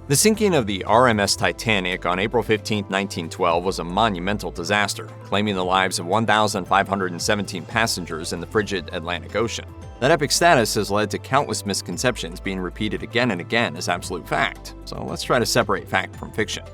The sinking of the R.M.S. Titanic on April 15, 1912 was a monumental disaster, claiming the lives of 1,517 passengers in the frigid Atlantic Ocean. That epic status has led to countless misconceptions being repeated again and again as absolute fact, so let's try to separate fact from fiction.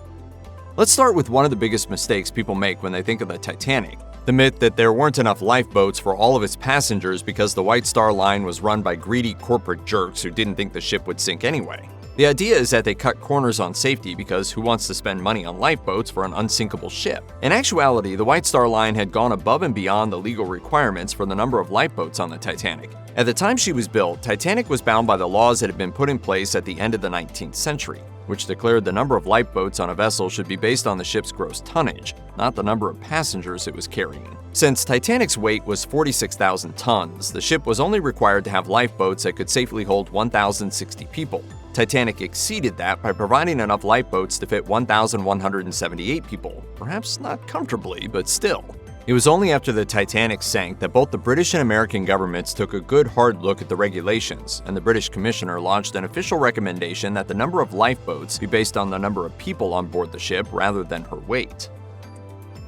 Let's start with one of the biggest mistakes people make when they think of the Titanic: the myth that there weren't enough lifeboats for all of its passengers because the White Star Line was run by greedy corporate jerks who didn't think the ship would sink anyway. The idea is that they cut corners on safety because who wants to spend money on lifeboats for an unsinkable ship? In actuality, the White Star Line had gone above and beyond the legal requirements for the number of lifeboats on the Titanic. At the time she was built, Titanic was bound by the laws that had been put in place at the end of the 19th century, which declared the number of lifeboats on a vessel should be based on the ship's gross tonnage, not the number of passengers it was carrying. Since Titanic's weight was 46,000 tons, the ship was only required to have lifeboats that could safely hold 1,060 people. Titanic exceeded that by providing enough lifeboats to fit 1,178 people, perhaps not comfortably, but still. It was only after the Titanic sank that both the British and American governments took a good hard look at the regulations, and the British Commissioner launched an official recommendation that the number of lifeboats be based on the number of people on board the ship rather than her weight.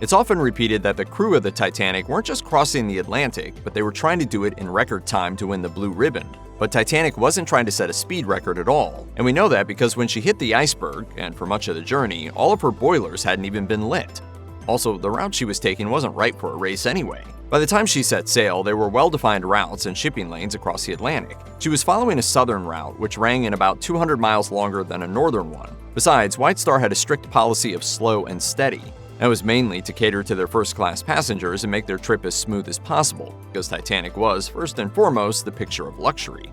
It's often repeated that the crew of the Titanic weren't just crossing the Atlantic, but they were trying to do it in record time to win the Blue Ribbon. But Titanic wasn't trying to set a speed record at all, and we know that because when she hit the iceberg, and for much of the journey, all of her boilers hadn't even been lit. Also, the route she was taking wasn't right for a race anyway. By the time she set sail, there were well-defined routes and shipping lanes across the Atlantic. She was following a southern route, which rang in about 200 miles longer than a northern one. Besides, White Star had a strict policy of slow and steady. That was mainly to cater to their first-class passengers and make their trip as smooth as possible, because Titanic was, first and foremost, the picture of luxury.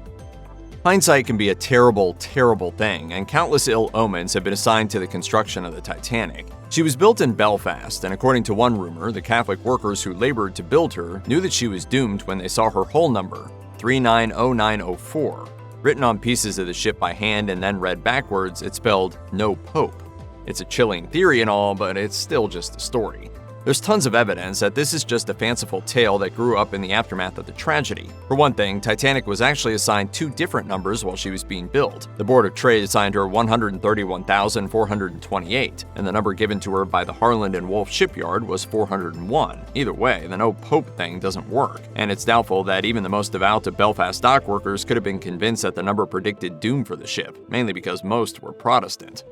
Hindsight can be a terrible, terrible thing, and countless ill omens have been assigned to the construction of the Titanic. She was built in Belfast, and according to one rumor, the Catholic workers who labored to build her knew that she was doomed when they saw her hull number, 390904. Written on pieces of the ship by hand and then read backwards, it spelled "No Pope." It's a chilling theory and all, but it's still just a story. There's tons of evidence that this is just a fanciful tale that grew up in the aftermath of the tragedy. For one thing, Titanic was actually assigned two different numbers while she was being built. The Board of Trade assigned her 131,428, and the number given to her by the Harland and Wolff shipyard was 401. Either way, the no pope thing doesn't work, and it's doubtful that even the most devout of Belfast dock workers could have been convinced that the number predicted doom for the ship, mainly because most were Protestant.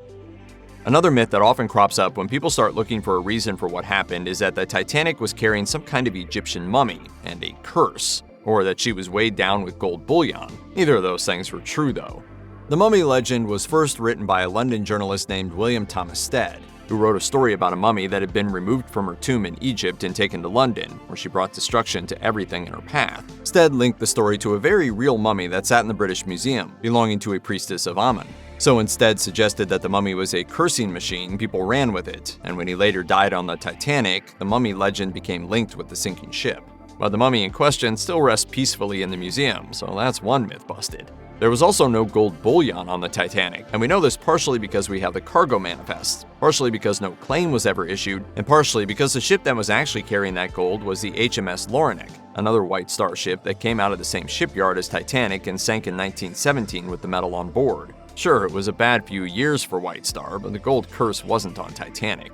Another myth that often crops up when people start looking for a reason for what happened is that the Titanic was carrying some kind of Egyptian mummy and a curse, or that she was weighed down with gold bullion. Neither of those things were true, though. The mummy legend was first written by a London journalist named William Thomas Stead, who wrote a story about a mummy that had been removed from her tomb in Egypt and taken to London, where she brought destruction to everything in her path. Stead linked the story to a very real mummy that sat in the British Museum, belonging to a priestess of Amun. So instead suggested that the mummy was a cursing machine, people ran with it, and when he later died on the Titanic, the mummy legend became linked with the sinking ship. But the mummy in question still rests peacefully in the museum, so that's one myth busted. There was also no gold bullion on the Titanic, and we know this partially because we have the cargo manifests, partially because no claim was ever issued, and partially because the ship that was actually carrying that gold was the HMS Lorenick, another White Star ship that came out of the same shipyard as Titanic and sank in 1917 with the metal on board. Sure, it was a bad few years for White Star, but the gold curse wasn't on Titanic.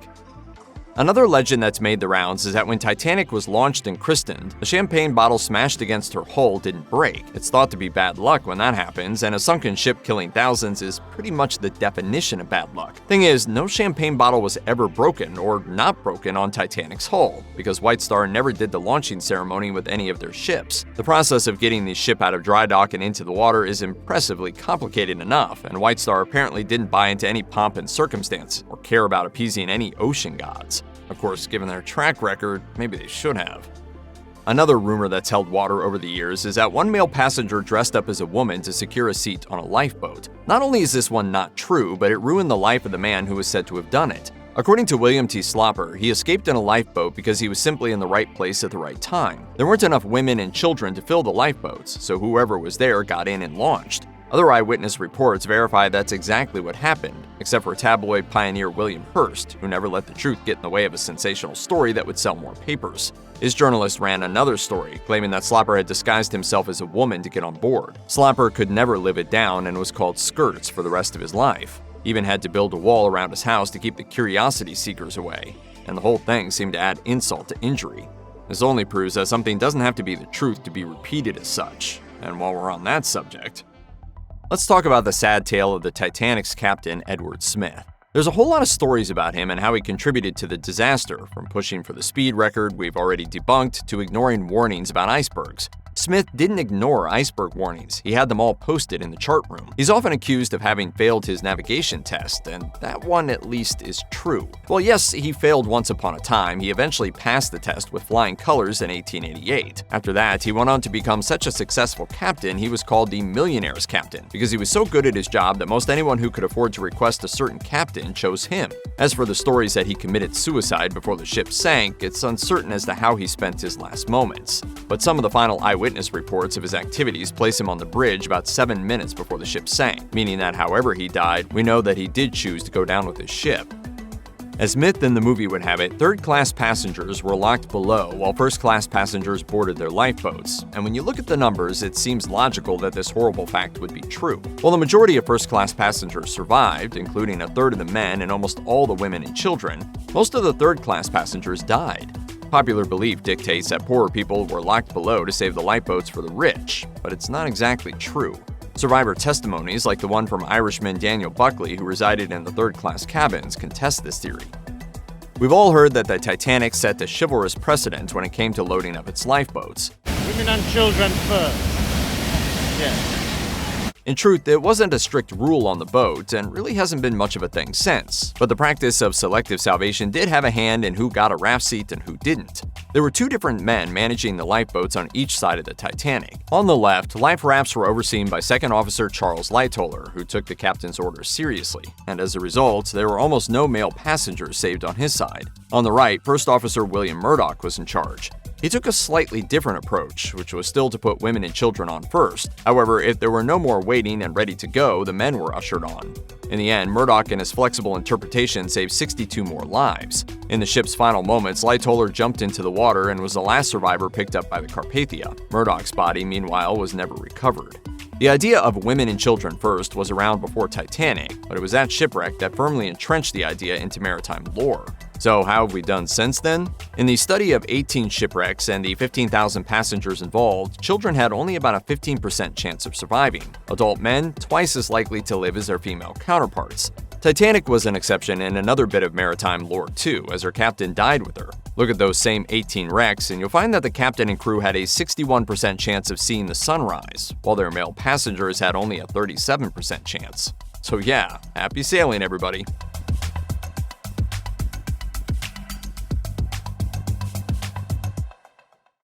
Another legend that's made the rounds is that when Titanic was launched and christened, the champagne bottle smashed against her hull didn't break. It's thought to be bad luck when that happens, and a sunken ship killing thousands is pretty much the definition of bad luck. Thing is, no champagne bottle was ever broken or not broken on Titanic's hull, because White Star never did the launching ceremony with any of their ships. The process of getting the ship out of dry dock and into the water is impressively complicated enough, and White Star apparently didn't buy into any pomp and circumstance or care about appeasing any ocean gods. Of course, given their track record, maybe they should have. Another rumor that's held water over the years is that one male passenger dressed up as a woman to secure a seat on a lifeboat. Not only is this one not true, but it ruined the life of the man who was said to have done it. According to William T. Slopper, he escaped in a lifeboat because he was simply in the right place at the right time. There weren't enough women and children to fill the lifeboats, so whoever was there got in and launched. Other eyewitness reports verify that's exactly what happened, except for tabloid pioneer William Hearst, who never let the truth get in the way of a sensational story that would sell more papers. His journalist ran another story, claiming that Slopper had disguised himself as a woman to get on board. Slopper could never live it down and was called Skirts for the rest of his life. He even had to build a wall around his house to keep the curiosity seekers away, and the whole thing seemed to add insult to injury. This only proves that something doesn't have to be the truth to be repeated as such. And while we're on that subject, let's talk about the sad tale of the Titanic's captain, Edward Smith. There's a whole lot of stories about him and how he contributed to the disaster, from pushing for the speed record we've already debunked to ignoring warnings about icebergs. Smith didn't ignore iceberg warnings, he had them all posted in the chart room. He's often accused of having failed his navigation test, and that one at least is true. Well, yes, he failed once upon a time. He eventually passed the test with flying colors in 1888. After that, he went on to become such a successful captain, he was called the millionaire's captain, because he was so good at his job that most anyone who could afford to request a certain captain chose him. As for the stories that he committed suicide before the ship sank, it's uncertain as to how he spent his last moments. But some of the final eyewitness reports of his activities place him on the bridge about 7 minutes before the ship sank, meaning that however he died, we know that he did choose to go down with his ship. As myth in the movie would have it, third-class passengers were locked below while first-class passengers boarded their lifeboats, and when you look at the numbers, it seems logical that this horrible fact would be true. While the majority of first-class passengers survived, including a third of the men and almost all the women and children, most of the third-class passengers died. Popular belief dictates that poorer people were locked below to save the lifeboats for the rich, but it's not exactly true. Survivor testimonies, like the one from Irishman Daniel Buckley, who resided in the third-class cabins, contest this theory. We've all heard that the Titanic set a chivalrous precedent when it came to loading up its lifeboats. Women and children first. Yeah. In truth, it wasn't a strict rule on the boat, and really hasn't been much of a thing since. But the practice of selective salvation did have a hand in who got a raft seat and who didn't. There were two different men managing the lifeboats on each side of the Titanic. On the left, life rafts were overseen by Second Officer Charles Lightoller, who took the captain's orders seriously, and as a result, there were almost no male passengers saved on his side. On the right, First Officer William Murdoch was in charge. He took a slightly different approach, which was still to put women and children on first. However, if there were no more waiting and ready to go, the men were ushered on. In the end, Murdoch and his flexible interpretation saved 62 more lives. In the ship's final moments, Lightoller jumped into the water and was the last survivor picked up by the Carpathia. Murdoch's body, meanwhile, was never recovered. The idea of women and children first was around before Titanic, but it was that shipwreck that firmly entrenched the idea into maritime lore. So how have we done since then? In the study of 18 shipwrecks and the 15,000 passengers involved, children had only about a 15% chance of surviving. Adult men, twice as likely to live as their female counterparts. Titanic was an exception in another bit of maritime lore too, as her captain died with her. Look at those same 18 wrecks, and you'll find that the captain and crew had a 61% chance of seeing the sunrise, while their male passengers had only a 37% chance. So yeah, happy sailing, everybody.